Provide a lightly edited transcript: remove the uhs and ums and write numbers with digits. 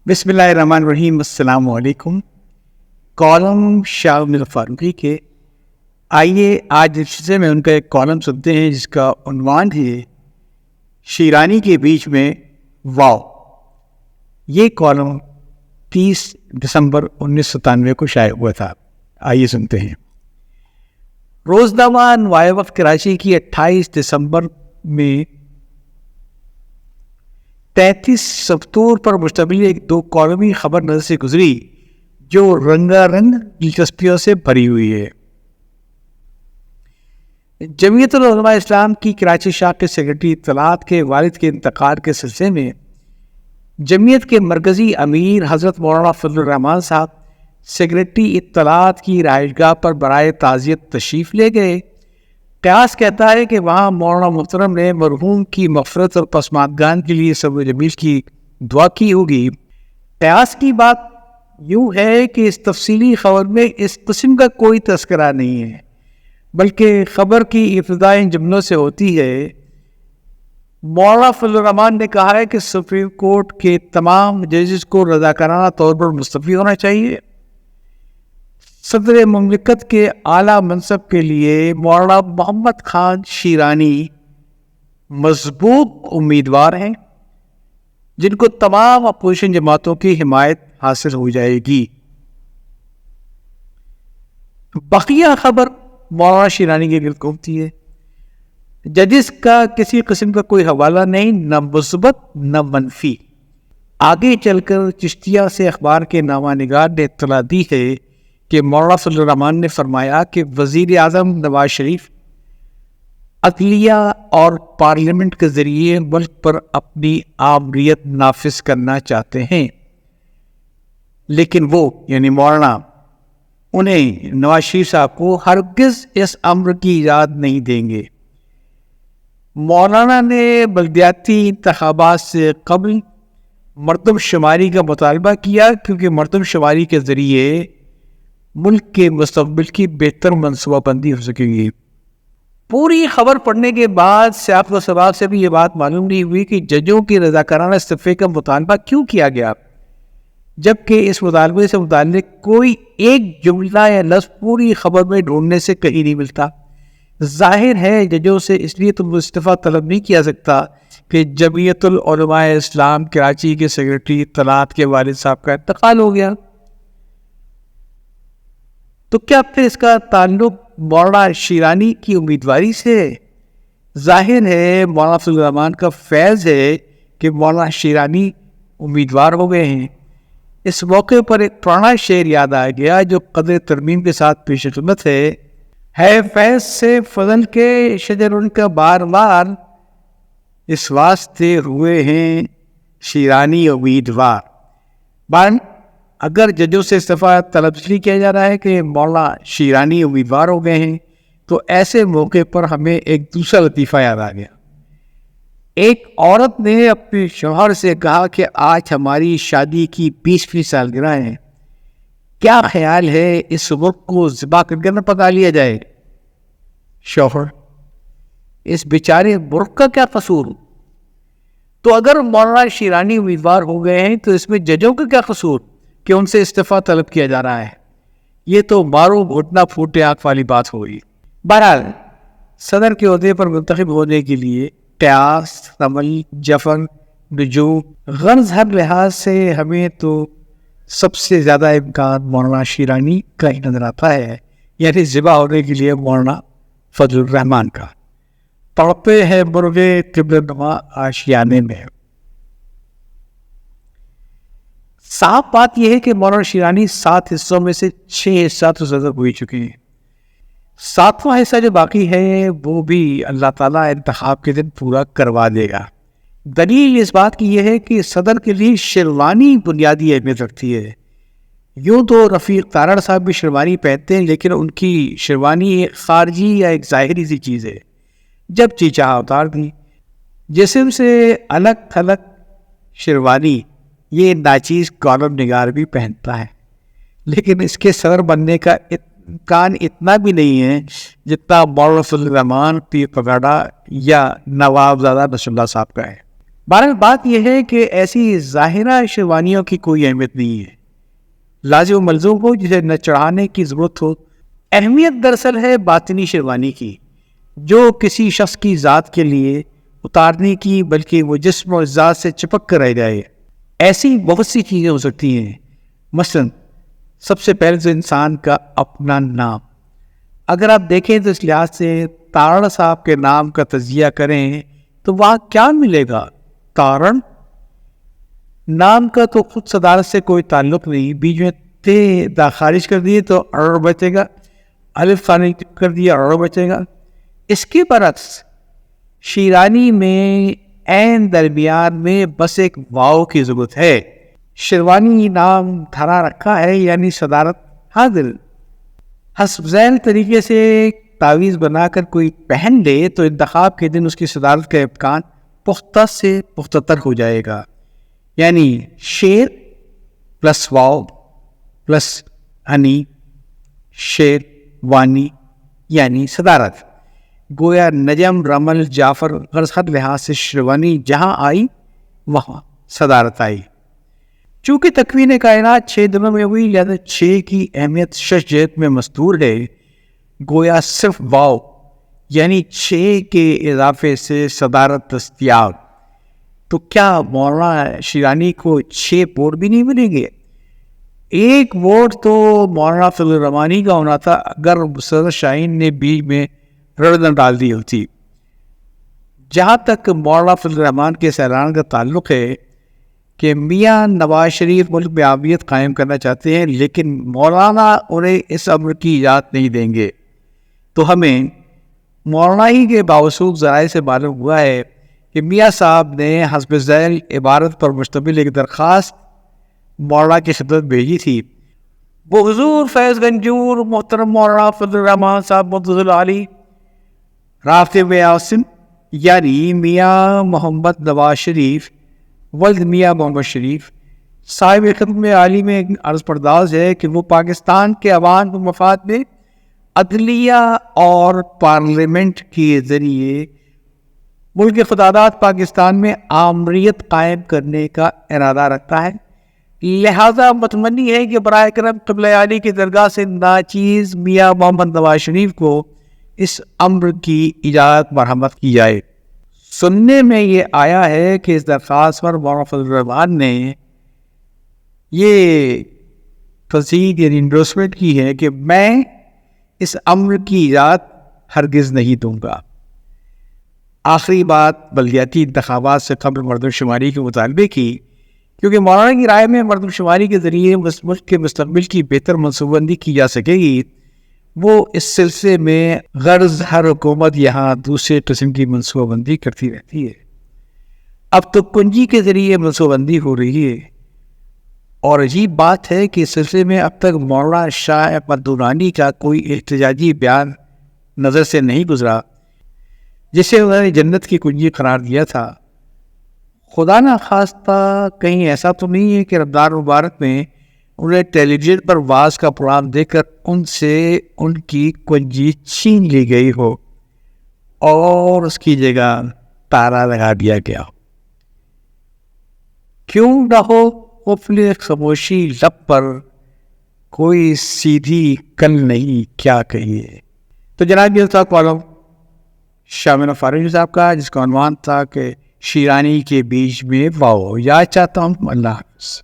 بسم اللہ الرحمن الرحیم۔ السلام علیکم۔ کالم شاہ میر فاروقی کے آئیے آج سے میں ان کا ایک کالم سنتے ہیں جس کا عنوان ہے شیرانی کے بیچ میں واو۔ یہ کالم 30 دسمبر 1997 کو شائع ہوا تھا۔ آئیے سنتے ہیں۔ روزنامہ نوائے وقت کراچی کی 28 دسمبر میں 33 سطور پر مشتمل ایک 2 کالمی خبر نظر سے گزری جو رنگا رنگ دلچسپیوں سے بھری ہوئی ہے۔ جمعیت العلماء اسلام کی کراچی شاخ کے سیکرٹری اطلاعات کے والد کے انتقال کے سلسلے میں جمعیت کے مرکزی امیر حضرت مولانا فضل الرحمان صاحب سیکرٹری اطلاعات کی رہائش گاہ پر برائے تعزیت تشریف لے گئے۔ قیاس کہتا ہے کہ وہاں مولانا محترم نے مرحوم کی مغفرت اور پسماندگان کے لیے صبر جمیل کی دعا کی ہوگی۔ قیاس کی بات یوں ہے کہ اس تفصیلی خبر میں اس قسم کا کوئی تذکرہ نہیں ہے، بلکہ خبر کی ابتدا ان جملوں سے ہوتی ہے: مولانا فضل الرحمان نے کہا ہے کہ سپریم کورٹ کے تمام ججز کو رضاکارانہ طور پر مستعفی ہونا چاہیے۔ صدر مملکت کے اعلیٰ منصب کے لیے مولانا محمد خان شیرانی مضبوط امیدوار ہیں جن کو تمام اپوزیشن جماعتوں کی حمایت حاصل ہو جائے گی۔ بقیہ خبر مولانا شیرانی کے گرد گھومتی ہے۔ ججز کا کسی قسم کا کوئی حوالہ نہیں، نہ مثبت نہ منفی۔ آگے چل کر چشتیہ سے اخبار کے نامہ نگار نے اطلاع دی ہے کہ مولانا فضل الرحمان نے فرمایا کہ وزیر اعظم نواز شریف عدلیہ اور پارلیمنٹ کے ذریعے ملک پر اپنی آمریت نافذ کرنا چاہتے ہیں، لیکن وہ یعنی مولانا انہیں نواز شریف صاحب کو ہرگز اس امر کی اجازت نہیں دیں گے۔ مولانا نے بلدیاتی انتخابات سے قبل مردم شماری کا مطالبہ کیا کیونکہ مردم شماری کے ذریعے ملک کے مستقبل کی بہتر منصوبہ بندی ہو سکے گی۔ پوری خبر پڑھنے کے بعد سیاق و سباق سے بھی یہ بات معلوم نہیں ہوئی کہ ججوں کی رضاکارانہ استعفے کا مطالبہ کیوں کیا گیا، جبکہ اس مطالبے سے متعلق کوئی ایک جملہ یا لفظ پوری خبر میں ڈھونڈنے سے کہیں نہیں ملتا۔ ظاہر ہے ججوں سے اس لیے تو استعفیٰ طلب نہیں کیا سکتا کہ جمعیت العلماء اسلام کراچی کے سیکرٹری اطلاعات کے والد صاحب کا انتقال ہو گیا۔ تو کیا پھر اس کا تعلق مولانا شیرانی کی امیدواری سے؟ ظاہر ہے مولانا فضل الرحمان کا فیض ہے کہ مولانا شیرانی امیدوار ہو گئے ہیں۔ اس موقع پر ایک پرانا شعر یاد آ گیا جو قدر ترمیم کے ساتھ پیش خدمت ہے فیض سے فضل کے شجر ان کا بار بار، اس واسطے ہوئے ہیں شیرانی امیدوار۔ اگر ججوں سے استعفیٰ طلب اس لیے کیا جا رہا ہے کہ مولانا شیرانی امیدوار ہو گئے ہیں، تو ایسے موقع پر ہمیں ایک دوسرا لطیفہ یاد آ گیا۔ ایک عورت نے اپنے شوہر سے کہا کہ آج ہماری شادی کی 20ویں سالگرہ ہے، کیا خیال ہے اس مرغ کو ذبح کر کے نہ پکا لیا جائے؟ شوہر: اس بیچارے مرغ کا کیا قصور؟ تو اگر مولانا شیرانی امیدوار ہو گئے ہیں تو اس میں ججوں کا کیا قصور کہ ان سے استعفیٰ طلب کیا جا رہا ہے؟ یہ تو مارو گھٹنا پھوٹے آنکھ والی بات ہوئی۔ بہرحال صدر کے عہدے پر منتخب ہونے کے لیے قیاس، رمل، جفن، نجوم، غرض ہر لحاظ سے ہمیں تو سب سے زیادہ امکان مولانا شیرانی کا ہی نظر آتا ہے، یعنی ذبح ہونے کے لیے مولانا فضل الرحمان کا۔ تڑپے ہیں مرغے قبلہ نما آشیانے میں۔ صاف بات یہ ہے کہ مولانا شیرانی 7 حصوں میں سے 6 حصہ تو زدہ ہوئی چکے ہیں۔ 7واں حصہ جو باقی ہے وہ بھی اللہ تعالیٰ انتخاب کے دن پورا کروا دے گا۔ دلیل اس بات کی یہ ہے کہ صدر کے لیے شیروانی بنیادی اہمیت رکھتی ہے۔ یوں تو رفیق تارڑ صاحب بھی شیروانی پہنتے ہیں، لیکن ان کی شیروانی ایک خارجی یا ایک ظاہری سی چیز ہے، جب جی چاہا اتار دی۔ جسم سے الگ تھلگ شیروانی یہ ناچیز کالم نگار بھی پہنتا ہے، لیکن اس کے صدر بننے کا امکان اتنا بھی نہیں ہے جتنا مولانا فضل الرحمان، پیر پگاڑا یا نواب زادہ نصر اللہ صاحب کا ہے۔ بہرحال بات یہ ہے کہ ایسی ظاہرہ شیروانیوں کی کوئی اہمیت نہیں ہے، لازم و ملزوم ہو جسے نہ چڑھانے کی ضرورت ہو۔ اہمیت دراصل ہے باطنی شیروانی کی، جو کسی شخص کی ذات کے لیے اتارنے کی بلکہ وہ جسم اور ذات سے چپک کر رہ جائے۔ ایسی بہت سی چیزیں ہو سکتی ہیں، مثلا سب سے پہلے تو انسان کا اپنا نام۔ اگر آپ دیکھیں تو اس لحاظ سے تارڑ صاحب کے نام کا تجزیہ کریں تو وہاں کیا ملے گا؟ تارڑ نام کا تو خود صدارت سے کوئی تعلق نہیں، بیچ میں تے دا خارج کر دیے تو ار بچے گا، الف خارج کر دیا ار بچے گا۔ اس کے برعکس شیرانی میں عین درمیان میں بس ایک واو کی ضرورت ہے۔ شیروانی نام دھرا رکھا ہے یعنی صدارت حاضر۔ حسب ذیل طریقے سے تعویذ بنا کر کوئی پہن لے تو انتخاب کے دن اس کی صدارت کا امکان پختہ سے پختہ تر ہو جائے گا، یعنی شیر پلس واو پلس ہنی، شیر وانی یعنی صدارت۔ گویا نجم، رمل، جعفر غرض ہر لحاظ سے شیروانی جہاں آئی وہاں صدارت آئی۔ چونکہ تکوین کائنات 6 دنوں میں ہوئی لہذا 6 کی اہمیت شش جہت میں مستور ہے۔ گویا صرف واو یعنی 6 کے اضافے سے صدارت دستیاب۔ تو کیا مولانا شیرانی کو 6 ووٹ بھی نہیں ملیں گے؟ ایک ووٹ تو مولانا فضل الرحمانی کا ہونا تھا اگر مسرت شاہین نے بیچ میں رڑ نہ ڈال دی ہوتی۔ جہاں تک مولانا فضل الرحمان کے سیران کا تعلق ہے کہ میاں نواز شریف ملک میں آبیت قائم کرنا چاہتے ہیں لیکن مولانا انہیں اس امر کی اجازت نہیں دیں گے، تو ہمیں مولانا ہی کے باوثوق ذرائع سے معلوم ہوا ہے کہ میاں صاحب نے حسب ذیل عبارت پر مشتمل ایک درخواست مولانا کی خدمت بھیجی تھی۔ وہ حضور فیض گنجور محترم مولانا فضل الرحمان صاحب مدظل علی رافع و عاصم یعنی میاں محمد نواز شریف ولد میاں محمد شریف صاحب خدمت عالی میں عرض پرداز ہے کہ وہ پاکستان کے عوام کے مفاد میں عدلیہ اور پارلیمنٹ کے ذریعے ملک خداداد پاکستان میں آمریت قائم کرنے کا ارادہ رکھتا ہے، لہذا متمنی ہے کہ براہ کرم قبلہ عالی کی درگاہ سے ناچیز میاں محمد نواز شریف کو اس امر کی اجازت مرحمت کی جائے۔ سننے میں یہ آیا ہے کہ اس درخواست پر مولانا فضل الرحمان نے یہ تصدیق یعنی انڈورسمنٹ کی ہے کہ میں اس امر کی اجازت ہرگز نہیں دوں گا۔ آخری بات بلدیاتی انتخابات سے قبل مردم شماری کے مطالبے کی، کیونکہ مولانا کی رائے میں مردم شماری کے ذریعے ملک کے مستقبل کی بہتر منصوبہ بندی کی جا سکے گی۔ وہ اس سلسلے میں غرض ہر حکومت یہاں دوسرے قسم کی منصوبہ بندی کرتی رہتی ہے۔ اب تو کنجی کے ذریعے منصوبہ بندی ہو رہی ہے، اور عجیب بات ہے کہ اس سلسلے میں اب تک مولانا شاہ احمد درانی کا کوئی احتجاجی بیان نظر سے نہیں گزرا جسے انہوں نے جنت کی کنجی قرار دیا تھا۔ خدا نہ خواستہ کہیں ایسا تو نہیں ہے کہ رمضان مبارک میں انہیں ٹیلی ویژن پر واز کا پروگرام دے کر ان سے ان کی کنجی چھین لی گئی ہو اور اس کی جگہ تالا لگا دیا گیا ہو؟ کیوں نہ ہو قفل خاموشی لب پر کوئی سیدھی کل نہیں کیا کہیے۔ تو جناب یہ تھا کالم شامل فاروقی صاحب کا جس کا عنوان تھا کہ شیرانی کے بیچ میں واو۔ یاد چاہتا ہوں۔ اللہ حافظ۔